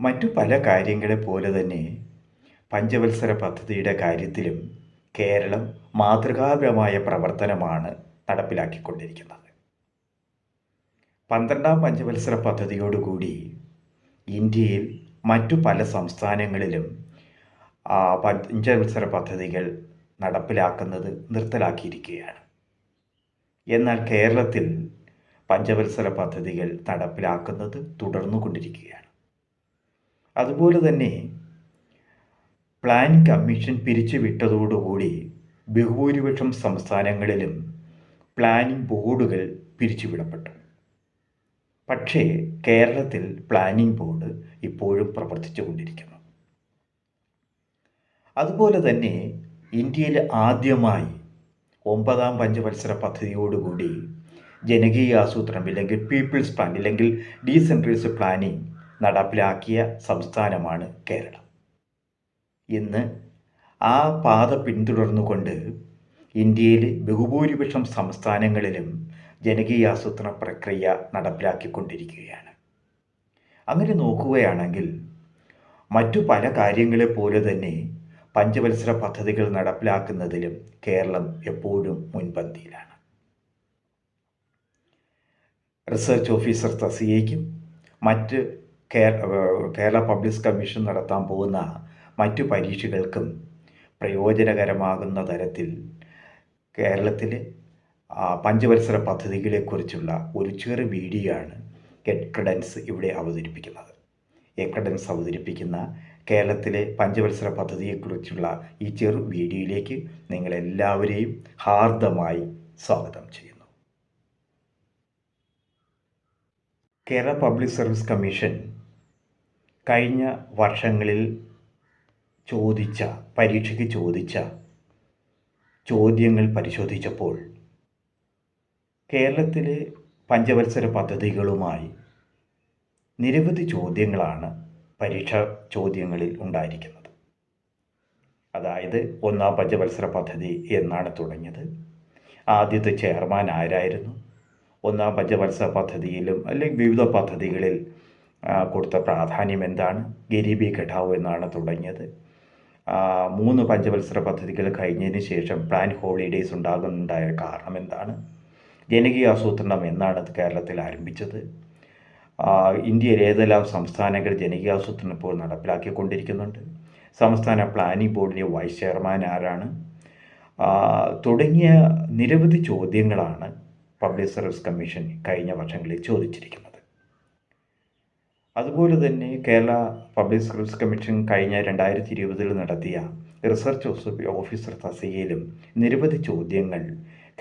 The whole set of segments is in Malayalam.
മറ്റു പല കാര്യങ്ങളെ പോലെ തന്നെ പഞ്ചവത്സര പദ്ധതിയുടെ കാര്യത്തിലും കേരളം മാതൃകാപരമായ പ്രവർത്തനമാണ് നടപ്പിലാക്കിക്കൊണ്ടിരിക്കുന്നത്. 12ാം പഞ്ചവത്സര പദ്ധതിയോടുകൂടി ഇന്ത്യയിൽ മറ്റു പല സംസ്ഥാനങ്ങളിലും പഞ്ചവത്സര പദ്ധതികൾ നടപ്പിലാക്കുന്നത് നിർത്തലാക്കിയിരിക്കുകയാണ്. എന്നാൽ കേരളത്തിൽ പഞ്ചവത്സര പദ്ധതികൾ നടപ്പിലാക്കുന്നത് തുടർന്നുകൊണ്ടിരിക്കുകയാണ്. അതുപോലെ തന്നെ പ്ലാനിംഗ് കമ്മീഷൻ പിരിച്ചുവിട്ടതോടുകൂടി ബഹുഭൂരിപക്ഷം സംസ്ഥാനങ്ങളിലും പ്ലാനിംഗ് ബോർഡുകൾ പിരിച്ചുവിടപ്പെട്ടു. പക്ഷേ കേരളത്തിൽ പ്ലാനിംഗ് ബോർഡ് ഇപ്പോഴും പ്രവർത്തിച്ചു കൊണ്ടിരിക്കുന്നു. അതുപോലെ തന്നെ ഇന്ത്യയിൽ ആദ്യമായി 9ാം പഞ്ചവത്സര പദ്ധതിയോടുകൂടി ജനകീയ ആസൂത്രണം അല്ലെങ്കിൽ പീപ്പിൾസ് പ്ലാൻ അല്ലെങ്കിൽ ഡീസെൻട്രലൈസ്ഡ് പ്ലാനിംഗ് നടപ്പിലാക്കിയ സംസ്ഥാനമാണ് കേരളം. ഇന്ന് ആ പാത പിന്തുടർന്നുകൊണ്ട് ഇന്ത്യയിലെ ബഹുഭൂരിപക്ഷം സംസ്ഥാനങ്ങളിലും ജനകീയ ആസൂത്രണ പ്രക്രിയ നടപ്പിലാക്കിക്കൊണ്ടിരിക്കുകയാണ്. അങ്ങനെ നോക്കുകയാണെങ്കിൽ മറ്റു പല കാര്യങ്ങളെ പോലെ തന്നെ പഞ്ചവത്സര പദ്ധതികൾ നടപ്പിലാക്കുന്നതിലും കേരളം എപ്പോഴും മുൻപന്തിയിലാണ്. റിസർച്ച് ഓഫീസർ തസ്തികയ്ക്കും മറ്റ് കേരള പബ്ലിക് കമ്മീഷൻ നടത്താൻ പോകുന്ന മറ്റു പരീക്ഷകൾക്കും പ്രയോജനകരമാകുന്ന തരത്തിൽ കേരളത്തിലെ പഞ്ചവത്സര പദ്ധതികളെക്കുറിച്ചുള്ള ഒരു ചെറു വീഡിയോ ആണ് എക്രഡൻസ് ഇവിടെ അവതരിപ്പിക്കുന്നത്. എക്രഡൻസ് അവതരിപ്പിക്കുന്ന കേരളത്തിലെ പഞ്ചവത്സര പദ്ധതിയെക്കുറിച്ചുള്ള ഈ ചെറു വീഡിയോയിലേക്ക് നിങ്ങളെല്ലാവരെയും ഹാർദമായി സ്വാഗതം ചെയ്യുന്നു. കേരള പബ്ലിക് സർവീസ് കമ്മീഷൻ കഴിഞ്ഞ വർഷങ്ങളിൽ പരീക്ഷയ്ക്ക് ചോദിച്ച ചോദ്യങ്ങൾ പരിശോധിച്ചപ്പോൾ കേരളത്തിലെ പഞ്ചവത്സര പദ്ധതികളുമായി നിരവധി ചോദ്യങ്ങളാണ് പരീക്ഷാ ചോദ്യങ്ങളിൽ ഉണ്ടായിരിക്കുന്നത്. അതായത് 1ാം പഞ്ചവത്സര പദ്ധതി എന്നാണ് തുടങ്ങിയത്, ആദ്യത്തെ ചെയർമാൻ ആരായിരുന്നു, 1ാം പഞ്ചവത്സര പദ്ധതിയിലും അല്ലെങ്കിൽ വിവിധ പദ്ധതികളിൽ കൊടുത്ത പ്രാധാന്യം എന്താണ്, ഗരീബി ഘട്ടാവ് എന്നാണ് തുടങ്ങിയത്, 3 പഞ്ചവത്സര പദ്ധതികൾ കഴിഞ്ഞതിന് ശേഷം പ്ലാൻ ഹോളിഡേയ്സ് ഉണ്ടാകുന്നുണ്ടായ കാരണം എന്താണ്, ജനകീയ ആസൂത്രണം എന്നാണ് കേരളത്തിൽ ആരംഭിച്ചത്, ഇന്ത്യയിൽ ഏതെല്ലാം സംസ്ഥാനങ്ങൾ ജനകീയ ആസൂത്രണം ഇപ്പോൾ നടപ്പിലാക്കിക്കൊണ്ടിരിക്കുന്നുണ്ട്, സംസ്ഥാന പ്ലാനിംഗ് ബോർഡിലെ വൈസ് ചെയർമാൻ ആരാണ്, തുടങ്ങിയ നിരവധി ചോദ്യങ്ങളാണ് പബ്ലിക് സർവീസ് കമ്മീഷൻ കഴിഞ്ഞ വർഷങ്ങളിൽ ചോദിച്ചിരിക്കുന്നത്. അതുപോലെ തന്നെ കേരള പബ്ലിക് സർവീസ് കമ്മീഷൻ കഴിഞ്ഞ 2020 നടത്തിയ റിസർച്ച് ഓഫീസർ തസ്തികയിലും നിരവധി ചോദ്യങ്ങൾ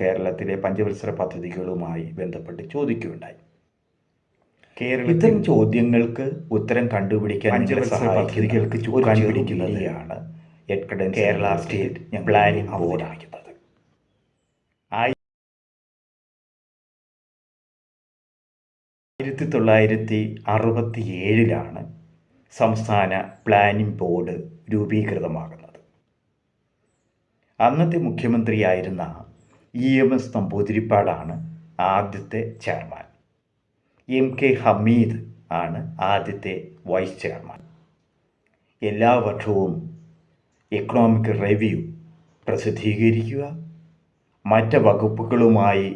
കേരളത്തിലെ പഞ്ചവത്സര പദ്ധതികളുമായി ബന്ധപ്പെട്ട് ചോദിക്കുകയുണ്ടായി. ഇത്തരം ചോദ്യങ്ങൾക്ക് ഉത്തരം കണ്ടുപിടിക്കാൻ പദ്ധതികൾക്ക് ചുക്കാൻ പിടിക്കുന്നതാണ് കേരള സ്റ്റേറ്റ് പ്ലാനിംഗ് ബോർഡ് ആക്കുന്നത്. 1967 സംസ്ഥാന പ്ലാനിംഗ് ബോർഡ് രൂപീകൃതമാകുന്നത്. അന്നത്തെ മുഖ്യമന്ത്രിയായിരുന്ന EMS നമ്പൂതിരിപ്പാടാണ് ആദ്യത്തെ ചെയർമാൻ. MK ഹമീദ് ആണ് ആദ്യത്തെ വൈസ് ചെയർമാൻ. എല്ലാ വർഷവും എക്കണോമിക് റിവ്യൂ പ്രസിദ്ധീകരിക്കുക, മറ്റ് വകുപ്പുകളുമായി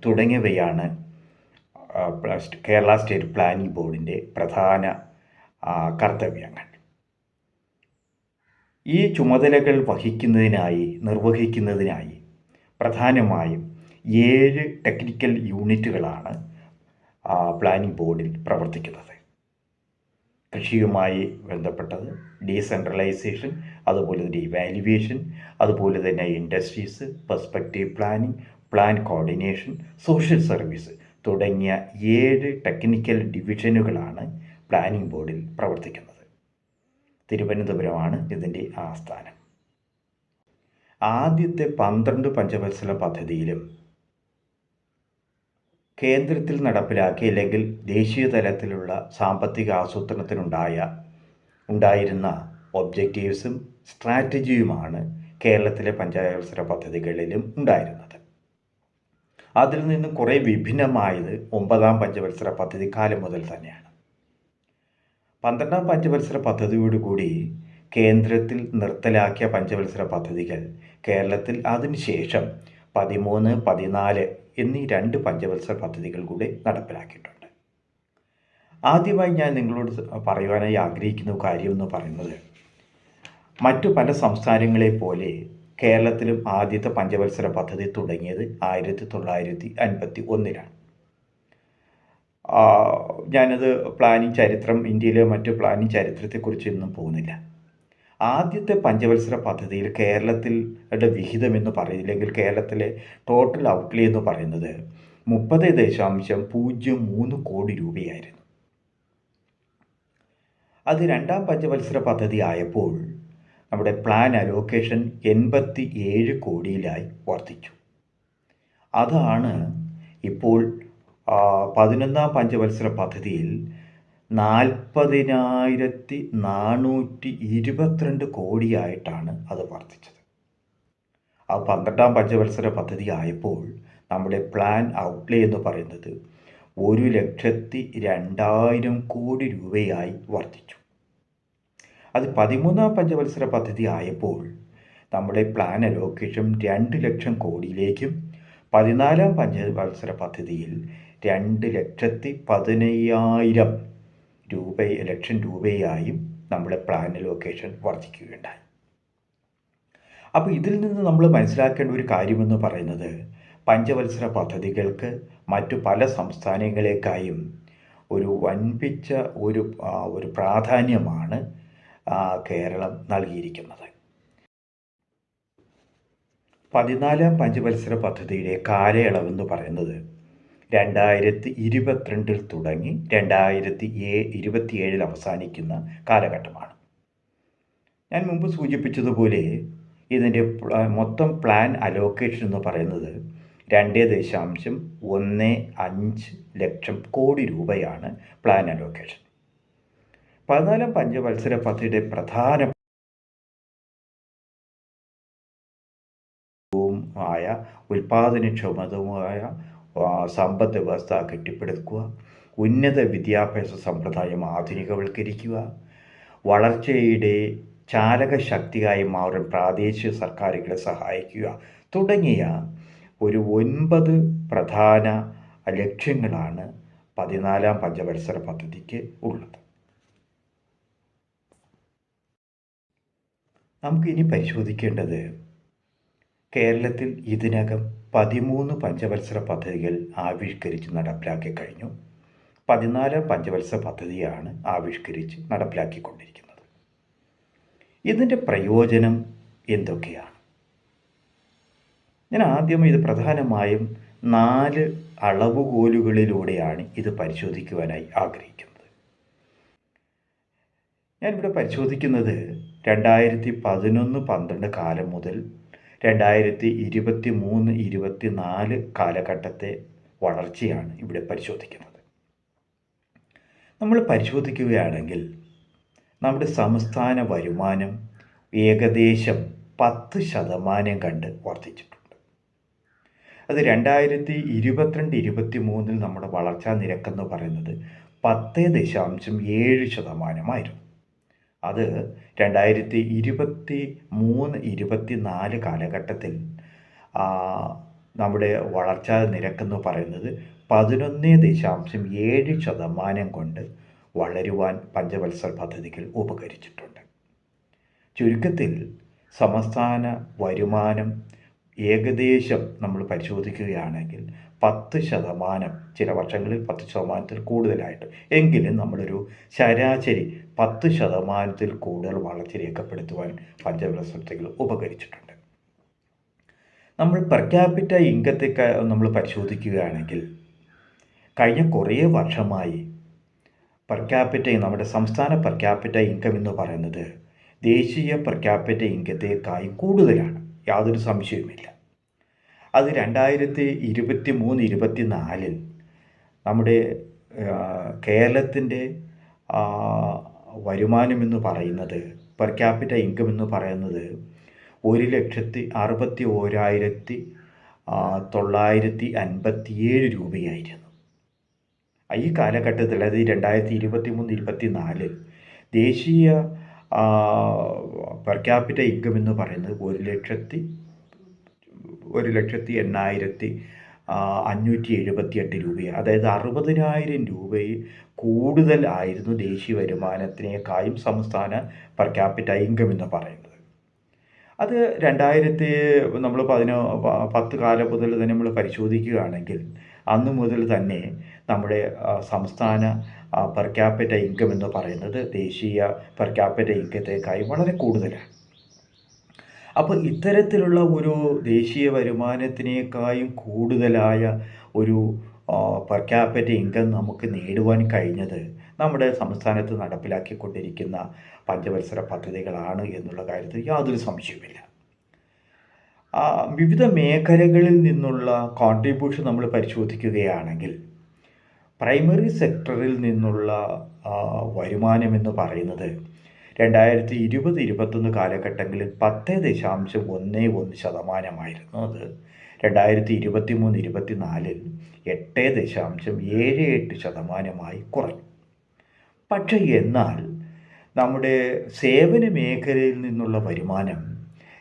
തുടങ്ങിയവയാണ് കേരള സ്റ്റേറ്റ് പ്ലാനിംഗ് ബോർഡിൻ്റെ പ്രധാന കർത്തവ്യങ്ങൾ. ഈ ചുമതലകൾ നിർവഹിക്കുന്നതിനായി പ്രധാനമായും 7 ടെക്നിക്കൽ യൂണിറ്റുകളാണ് പ്ലാനിംഗ് ബോർഡിൽ പ്രവർത്തിക്കുന്നത്. കൃഷിയുമായി ബന്ധപ്പെട്ടത്, ഡീസെൻട്രലൈസേഷൻ, അതുപോലെ തന്നെ ഇവാലുവേഷൻ, അതുപോലെ തന്നെ industries, perspective planning, plan coordination, social service തുടങ്ങിയ 7 ടെക്നിക്കൽ ഡിവിഷനുകളാണ് പ്ലാനിംഗ് ബോർഡിൽ പ്രവർത്തിക്കുന്നത്. തിരുവനന്തപുരമാണ് ഇതിൻ്റെ ആസ്ഥാനം. ആദ്യത്തെ 12 പഞ്ചവത്സര പദ്ധതിയിലും കേന്ദ്രത്തിൽ നടപ്പിലാക്കിയ അല്ലെങ്കിൽ ദേശീയ തലത്തിലുള്ള സാമ്പത്തിക ആസൂത്രണത്തിനുണ്ടായിരുന്ന ഒബ്ജക്റ്റീവ്സും സ്ട്രാറ്റജിയുമാണ് കേരളത്തിലെ പഞ്ചവത്സര പദ്ധതികളിലും ഉണ്ടായിരുന്നത്. അതിൽ നിന്ന് കുറേ വിഭിന്നമായത് 9ാം പഞ്ചവത്സര പദ്ധതി കാലം മുതൽ തന്നെയാണ്. 12ാം പഞ്ചവത്സര പദ്ധതിയോടുകൂടി കേന്ദ്രത്തിൽ നിർത്തലാക്കിയ പഞ്ചവത്സര പദ്ധതികൾ കേരളത്തിൽ അതിനുശേഷം 13, 14 എന്നീ 2 പഞ്ചവത്സര പദ്ധതികൾ കൂടി നടപ്പിലാക്കിയിട്ടുണ്ട്. ആദ്യമായി ഞാൻ നിങ്ങളോട് പറയുവാനായി ആഗ്രഹിക്കുന്ന കാര്യം എന്ന് പറയുന്നത്, മറ്റു പല സംസ്ഥാനങ്ങളെ പോലെ കേരളത്തിലും ആദ്യത്തെ പഞ്ചവത്സര പദ്ധതി തുടങ്ങിയത് 1951-ലാണ്. ഞാനത് പ്ലാനിങ് ചരിത്രം, ഇന്ത്യയിലെ മറ്റു പ്ലാനിങ് ചരിത്രത്തെക്കുറിച്ച് ഇന്നും പോകുന്നില്ല. ആദ്യത്തെ പഞ്ചവത്സര പദ്ധതിയിൽ കേരളത്തിലെ വിഹിതം എന്ന് പറയുന്നില്ലെങ്കിൽ കേരളത്തിലെ ടോട്ടൽ ഔട്ട്ലേ എന്ന് പറയുന്നത് 30.03 കോടി രൂപയായിരുന്നു. അത് 2ാം പഞ്ചവത്സര പദ്ധതി ആയപ്പോൾ നമ്മുടെ പ്ലാൻ അലോക്കേഷൻ 87 കോടിയിലായി വർദ്ധിച്ചു. അതാണ് ഇപ്പോൾ 11ാം പഞ്ചവത്സര പദ്ധതിയിൽ 40,422 കോടിയായിട്ടാണ് അത് വർദ്ധിച്ചത്. ആ 12ാം പഞ്ചവത്സര പദ്ധതി ആയപ്പോൾ നമ്മുടെ പ്ലാൻ ഔട്ട്ലേ എന്ന് പറയുന്നത് 1,02,000 കോടി രൂപയായി വർദ്ധിച്ചു. അത് 13ാം പഞ്ചവത്സര പദ്ധതി ആയപ്പോൾ നമ്മുടെ പ്ലാൻ അലോക്കേഷൻ 2 ലക്ഷം കോടിയിലേക്കും 14ാം പഞ്ചവത്സര പദ്ധതിയിൽ 2,15,000 ലക്ഷം രൂപയായും നമ്മുടെ പ്ലാൻ അലോക്കേഷൻ വർദ്ധിക്കുകയുണ്ടായി. അപ്പോൾ ഇതിൽ നിന്ന് നമ്മൾ മനസ്സിലാക്കേണ്ട ഒരു കാര്യമെന്ന് പറയുന്നത്, പഞ്ചവത്സര പദ്ധതികൾക്ക് മറ്റു പല സംസ്ഥാനങ്ങളെക്കായും ഒരു വൻപിച്ച ഒരു പ്രാധാന്യമാണ് കേരളം നൽകിയിരിക്കുന്നത്. 14ാം പഞ്ചവത്സര പദ്ധതിയുടെ കാലയളവെന്ന് പറയുന്നത് 2022 തുടങ്ങി 2027 അവസാനിക്കുന്ന കാലഘട്ടമാണ്. ഞാൻ മുമ്പ് സൂചിപ്പിച്ചതുപോലെ ഇതിൻ്റെ മൊത്തം പ്ലാൻ അലോക്കേഷൻ എന്ന് പറയുന്നത് 2.15 ലക്ഷം കോടി രൂപയാണ് പ്ലാൻ അലോക്കേഷൻ. 14ാം പഞ്ചവത്സര പദ്ധതിയുടെ പ്രധാന ഉൽപാദനക്ഷമതവുമായ സമ്പദ് വ്യവസ്ഥ കെട്ടിപ്പടുക്കുക, ഉന്നത വിദ്യാഭ്യാസ സമ്പ്രദായം ആധുനികവൽക്കരിക്കുക, വളർച്ചയുടെ ചാലകശക്തിയായി മാറും പ്രാദേശിക സർക്കാരുകളെ സഹായിക്കുക തുടങ്ങിയ ഒരു 9 പ്രധാന ലക്ഷ്യങ്ങളാണ് 14ാം പഞ്ചവത്സര പദ്ധതിക്ക് ഉള്ളത്. നമുക്കിനി പരിശോധിക്കേണ്ടത്, കേരളത്തിൽ ഇതിനകം 13 പഞ്ചവത്സര പദ്ധതികൾ ആവിഷ്കരിച്ച് നടപ്പിലാക്കി കഴിഞ്ഞു. 14ാം പഞ്ചവത്സര പദ്ധതിയാണ് ആവിഷ്കരിച്ച് നടപ്പിലാക്കിക്കൊണ്ടിരിക്കുന്നത്. ഇതിൻ്റെ പ്രയോജനം എന്തൊക്കെയാണ്? ഞാൻ ആദ്യം ഇത് പ്രധാനമായും 4 അളവുകോലുകളിലൂടെയാണ് ഇത് പരിശോധിക്കുവാനായി ആഗ്രഹിക്കുന്നത്. ഞാനിവിടെ പരിശോധിക്കുന്നത് 2011-12 കാലം മുതൽ 2023-24 കാലഘട്ടത്തെ വളർച്ചയാണ് ഇവിടെ പരിശോധിക്കുന്നത്. നമ്മൾ പരിശോധിക്കുകയാണെങ്കിൽ നമ്മുടെ സംസ്ഥാന വരുമാനം ഏകദേശം 10% കണ്ട് വർദ്ധിച്ചിട്ടുണ്ട്. അത് 2022-23 നമ്മുടെ വളർച്ചാ നിരക്കെന്ന് പറയുന്നത് 10.7% അത് 2023-24 കാലഘട്ടത്തിൽ നമ്മുടെ വളർച്ചാ നിരക്കെന്ന് പറയുന്നത് 11.7% കൊണ്ട് വളരുവാൻ പഞ്ചവത്സര പദ്ധതികൾ ഉപകരിച്ചിട്ടുണ്ട്. ചുരുക്കത്തിൽ സംസ്ഥാന വരുമാനം ഏകദേശം നമ്മൾ പരിശോധിക്കുകയാണെങ്കിൽ 10%, ചില വർഷങ്ങളിൽ 10%-ൽ കൂടുതലായിട്ട്, എങ്കിലും നമ്മളൊരു ശരാശരി 10%-ൽ കൂടുതൽ വളർച്ച രേഖപ്പെടുത്തുവാൻ പഞ്ചവത്സരത്തിൽ ഉപകരിച്ചിട്ടുണ്ട്. നമ്മൾ പെർ ക്യാപിറ്റ ഇൻകത്തെ നമ്മൾ പരിശോധിക്കുകയാണെങ്കിൽ കഴിഞ്ഞ കുറേ വർഷമായി പെർ ക്യാപിറ്റ നമ്മുടെ സംസ്ഥാന പെർ ക്യാപിറ്റ ഇൻകം എന്ന് പറയുന്നത് ദേശീയ പെർ ക്യാപിറ്റ ഇൻകത്തേക്കായി കൂടുതലാണ്, യാതൊരു സംശയവുമില്ല. അത് 2023-24 നമ്മുടെ കേരളത്തിൻ്റെ വരുമാനമെന്ന് പറയുന്നത്, പെർ ക്യാപിറ്റ ഇൻകം എന്ന് പറയുന്നത് 1,61,000 957 രൂപയായിരുന്നു. ഈ കാലഘട്ടത്തിൽ, അതായത് 2023-24 ദേശീയ പെർ ക്യാപിറ്റ ഇൻകം എന്ന് പറയുന്നത് 1,08,578 രൂപയാണ്. അതായത് 60,000 രൂപയിൽ കൂടുതൽ ആയിരുന്നു ദേശീയ വരുമാനത്തിനേക്കാളും സംസ്ഥാന പെർ ക്യാപിറ്റ ഇൻകം എന്ന് പറയുന്നത്. അത് നമ്മൾ 10 കാലം മുതൽ തന്നെ നമ്മൾ പരിശോധിക്കുകയാണെങ്കിൽ അന്ന് മുതൽ തന്നെ നമ്മുടെ സംസ്ഥാന പെർ ക്യാപിറ്റ ഇൻകം എന്ന് പറയുന്നത് ദേശീയ പെർ ക്യാപിറ്റ ഇൻകത്തേക്കായി വളരെ കൂടുതലാണ്. അപ്പോൾ ഇത്തരത്തിലുള്ള ഒരു ദേശീയ വരുമാനത്തിനേക്കാളും കൂടുതലായ ഒരു പെർ ക്യാപിറ്റ ഇൻകം നമുക്ക് നേടുവാൻ കഴിഞ്ഞത് നമ്മുടെ സംസ്ഥാനത്ത് നടപ്പിലാക്കിക്കൊണ്ടിരിക്കുന്ന പഞ്ചവത്സര പദ്ധതികളാണ് എന്നുള്ള കാര്യത്തിൽ യാതൊരു സംശയവുമില്ല. വിവിധ മേഖലകളിൽ നിന്നുള്ള കോൺട്രിബ്യൂഷൻ നമ്മൾ പരിശോധിക്കുകയാണെങ്കിൽ പ്രൈമറി സെക്ടറിൽ നിന്നുള്ള വരുമാനമെന്ന് പറയുന്നത് 2020-21 കാലഘട്ടങ്ങളിൽ 10.11% അത് 2023-24 8.78% കുറഞ്ഞു. പക്ഷേ എന്നാൽ നമ്മുടെ സേവന മേഖലയിൽ നിന്നുള്ള വരുമാനം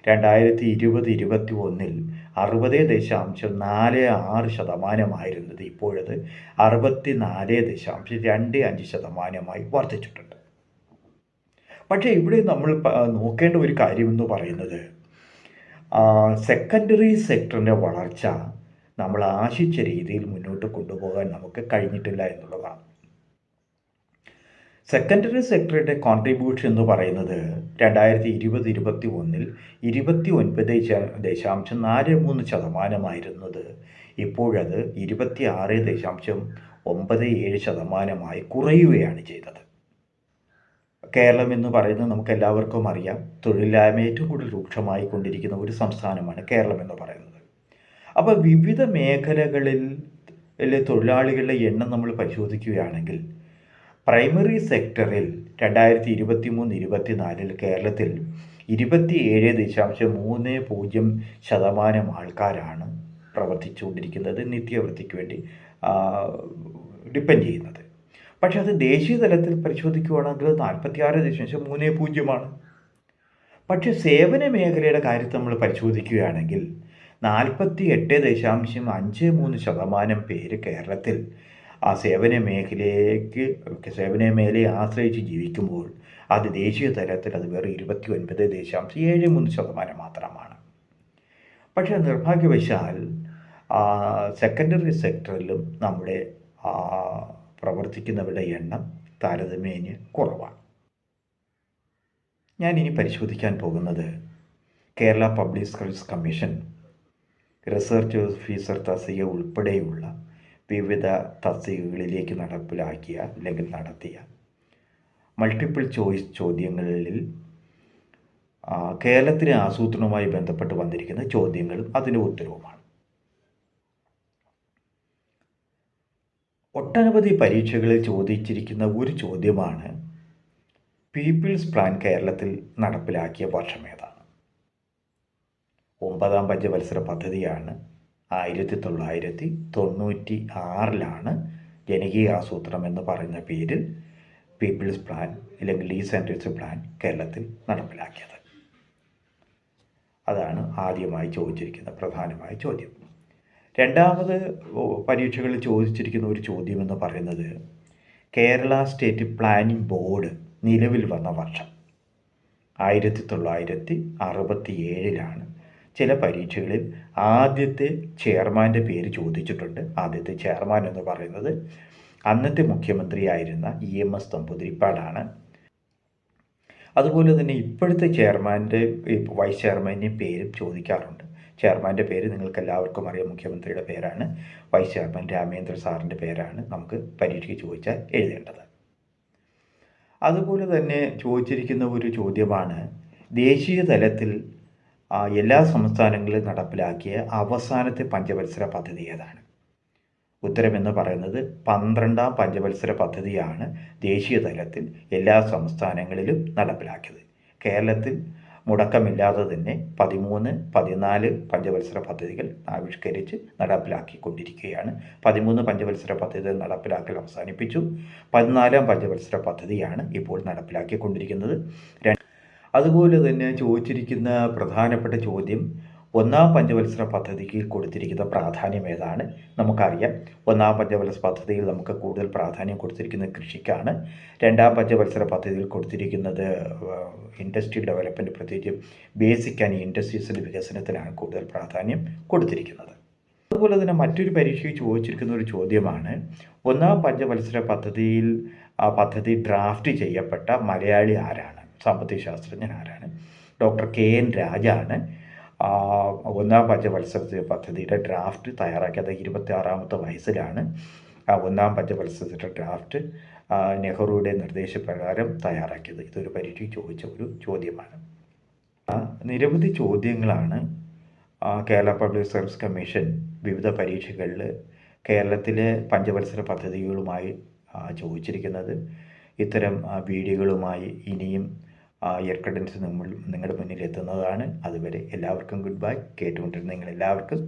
2020-21 60.46% ഇപ്പോഴത് 64.25% വർദ്ധിച്ചിട്ടുണ്ട്. പക്ഷേ ഇവിടെ നമ്മൾ നോക്കേണ്ട ഒരു കാര്യമെന്ന് പറയുന്നത് സെക്കൻഡറി സെക്ടറിൻ്റെ വളർച്ച നമ്മൾ ആശിച്ച രീതിയിൽ മുന്നോട്ട് കൊണ്ടുപോകാൻ നമുക്ക് കഴിഞ്ഞിട്ടില്ല എന്നുള്ളതാണ്. സെക്കൻഡറി സെക്ടറുടെ കോൺട്രിബ്യൂഷൻ എന്ന് പറയുന്നത് 2020-21 29.43% ഇപ്പോഴത് 26.97% കുറയുകയാണ് ചെയ്തത്. കേരളം എന്ന് പറയുന്നത് നമുക്ക് എല്ലാവർക്കും അറിയാം, തൊഴിലില്ലായ്മ ഏറ്റവും കൂടുതൽ രൂക്ഷമായി കൊണ്ടിരിക്കുന്ന ഒരു സംസ്ഥാനമാണ് കേരളം എന്ന് പറയുന്നത്. അപ്പോൾ വിവിധ മേഖലകളിൽ തൊഴിലാളികളുടെ എണ്ണം നമ്മൾ പരിശോധിക്കുകയാണെങ്കിൽ പ്രൈമറി സെക്ടറിൽ 2023-24 കേരളത്തിൽ 27.30% ആൾക്കാരാണ് പ്രവർത്തിച്ചുകൊണ്ടിരിക്കുന്നത്, നിത്യവൃത്തിക്ക് വേണ്ടി ഡിപ്പെൻഡ് ചെയ്യുന്നത്. പക്ഷേ അത് ദേശീയ തലത്തിൽ പരിശോധിക്കുകയാണെങ്കിൽ 46.30%. പക്ഷേ സേവന മേഖലയുടെ കാര്യത്തിൽ നമ്മൾ പരിശോധിക്കുകയാണെങ്കിൽ 48.53% പേര് കേരളത്തിൽ ആ സേവന മേഖലയെ ആശ്രയിച്ച് ജീവിക്കുമ്പോൾ അത് ദേശീയ തലത്തിൽ അത് വെറും 29.73% മാത്രമാണ്. പക്ഷേ നിർഭാഗ്യവശാൽ സെക്കൻഡറി സെക്ടറിലും നമ്മുടെ പ്രവർത്തിക്കുന്നവരുടെ എണ്ണം താരതമ്യേന കുറവാണ്. ഞാനിനി പരിശോധിക്കാൻ പോകുന്നത് Kerala public service commission research officer തസ്തിക ഉൾപ്പെടെയുള്ള വിവിധ തസ്തികകളിലേക്ക് നടപ്പിലാക്കിയ അല്ലെങ്കിൽ നടത്തിയ മൾട്ടിപ്പിൾ ചോയ്സ് ചോദ്യങ്ങളിൽ കേരളത്തിലെ ആസൂത്രണവുമായി ബന്ധപ്പെട്ട് വന്നിരിക്കുന്ന ചോദ്യങ്ങളും അതിൻ്റെ ഉത്തരവുമാണ്. ഒട്ടനവധി പരീക്ഷകളിൽ ചോദിച്ചിരിക്കുന്ന ഒരു ചോദ്യമാണ് പീപ്പിൾസ് പ്ലാൻ കേരളത്തിൽ നടപ്പിലാക്കിയ വർഷമേതാണ്. 9ാം പഞ്ചവത്സര പദ്ധതിയാണ്. 1996 ജനകീയ ആസൂത്രണം എന്ന് പറയുന്ന പേരിൽ പീപ്പിൾസ് പ്ലാൻ അല്ലെങ്കിൽ ഡീസെൻട്രലൈസ്ഡ് പ്ലാൻ കേരളത്തിൽ നടപ്പിലാക്കിയത്. അതാണ് ആദ്യമായി ചോദിച്ചിരിക്കുന്ന പ്രധാനമായ ചോദ്യം. രണ്ടാമത് പരീക്ഷകളിൽ ചോദിച്ചിരിക്കുന്ന ഒരു ചോദ്യം എന്ന് പറയുന്നത് കേരള സ്റ്റേറ്റ് പ്ലാനിംഗ് ബോർഡ് നിലവിൽ വന്ന വർഷം 1967. ചില പരീക്ഷകളിൽ ആദ്യത്തെ ചെയർമാൻ്റെ പേര് ചോദിച്ചിട്ടുണ്ട്. ആദ്യത്തെ ചെയർമാൻ എന്ന് പറയുന്നത് അന്നത്തെ മുഖ്യമന്ത്രിയായിരുന്ന EMS നമ്പൂതിരിപ്പാടാണ്. അതുപോലെ തന്നെ ഇപ്പോഴത്തെ ചെയർമാൻ്റെ വൈസ് ചെയർമാൻ്റെ പേരും ചോദിക്കാറുണ്ട്. ചെയർമാൻ്റെ പേര് നിങ്ങൾക്ക് എല്ലാവർക്കും അറിയാം, മുഖ്യമന്ത്രിയുടെ പേരാണ്. വൈസ് ചെയർമാൻ രാമേന്ദ്ര സാറിൻ്റെ പേരാണ് നമുക്ക് പരീക്ഷയ്ക്ക് ചോദിച്ചാൽ എഴുതേണ്ടത്. അതുപോലെ തന്നെ ചോദിച്ചിരിക്കുന്ന ഒരു ചോദ്യമാണ് ദേശീയ തലത്തിൽ എല്ലാ സംസ്ഥാനങ്ങളിലും നടപ്പിലാക്കിയ അവസാനത്തെ പഞ്ചവത്സര പദ്ധതി ഏതാണ്? ഉത്തരമെന്ന് പറയുന്നത് 12ാം പഞ്ചവത്സര പദ്ധതിയാണ് ദേശീയ തലത്തിൽ എല്ലാ സംസ്ഥാനങ്ങളിലും നടപ്പിലാക്കിയത്. കേരളത്തിൽ മുടക്കമില്ലാതെ തന്നെ 13, 14 പഞ്ചവത്സര പദ്ധതികൾ ആവിഷ്കരിച്ച് നടപ്പിലാക്കിക്കൊണ്ടിരിക്കുകയാണ്. 13 പഞ്ചവത്സര പദ്ധതികൾ നടപ്പിലാക്കൽ അവസാനിപ്പിച്ചു. 14-ാം പഞ്ചവത്സര പദ്ധതിയാണ് ഇപ്പോൾ നടപ്പിലാക്കിക്കൊണ്ടിരിക്കുന്നത്. അതുപോലെ തന്നെ ചോദിച്ചിരിക്കുന്ന പ്രധാനപ്പെട്ട ചോദ്യം, 1-ാം പഞ്ചവത്സര പദ്ധതിക്ക് കൊടുത്തിരിക്കുന്ന പ്രാധാന്യം ഏതാണ്? നമുക്കറിയാം, 1-ാം പഞ്ചവത്സര പദ്ധതിയിൽ നമുക്ക് കൂടുതൽ പ്രാധാന്യം കൊടുത്തിരിക്കുന്നത് കൃഷിക്കാണ്. 2-ാം പഞ്ചവത്സര പദ്ധതിയിൽ കൊടുത്തിരിക്കുന്നത് ഇൻഡസ്ട്രിയൽ ഡെവലപ്മെൻറ്റ്, പ്രത്യേകിച്ച് ബേസിക് ആൻഡ് ഇൻഡസ്ട്രീസിൻ്റെ വികസനത്തിനാണ് കൂടുതൽ പ്രാധാന്യം കൊടുത്തിരിക്കുന്നത്. അതുപോലെ തന്നെ മറ്റൊരു പരീക്ഷയിൽ ചോദിച്ചിരിക്കുന്ന ഒരു ചോദ്യമാണ്, 1-ാം പഞ്ചവത്സര പദ്ധതിയിൽ പദ്ധതി ഡ്രാഫ്റ്റ് ചെയ്യപ്പെട്ട മലയാളി ആരാണ്? സാമ്പത്തിക ശാസ്ത്രജ്ഞൻ ആരാണ്? ഡോക്ടർ KN രാജാണ് 1-ാം പഞ്ചവത്സര പദ്ധതിയുടെ ഡ്രാഫ്റ്റ് തയ്യാറാക്കിയത്. 26-ാമത്തെ വയസ്സിലാണ് 1-ാം പഞ്ചവത്സര ഡ്രാഫ്റ്റ് നെഹ്റുയുടെ നിർദ്ദേശപ്രകാരം തയ്യാറാക്കിയത്. ഇതൊരു പരീക്ഷയ്ക്ക് ചോദിച്ച ഒരു ചോദ്യമാണ്. നിരവധി ചോദ്യങ്ങളാണ് കേരള പബ്ലിക് സർവീസ് കമ്മീഷൻ വിവിധ പരീക്ഷകളിൽ കേരളത്തിലെ പഞ്ചവത്സര പദ്ധതികളുമായി ചോദിച്ചിരിക്കുന്നത്. ഇത്തരം വീഡിയോകളുമായി ഇനിയും എർക്കഡൻസ് നിങ്ങളുടെ മുന്നിൽ എത്തുന്നതാണ്. അതുവരെ എല്ലാവർക്കും ഗുഡ് ബൈ. കേട്ടുകൊണ്ടിരുന്ന നിങ്ങളെല്ലാവർക്കും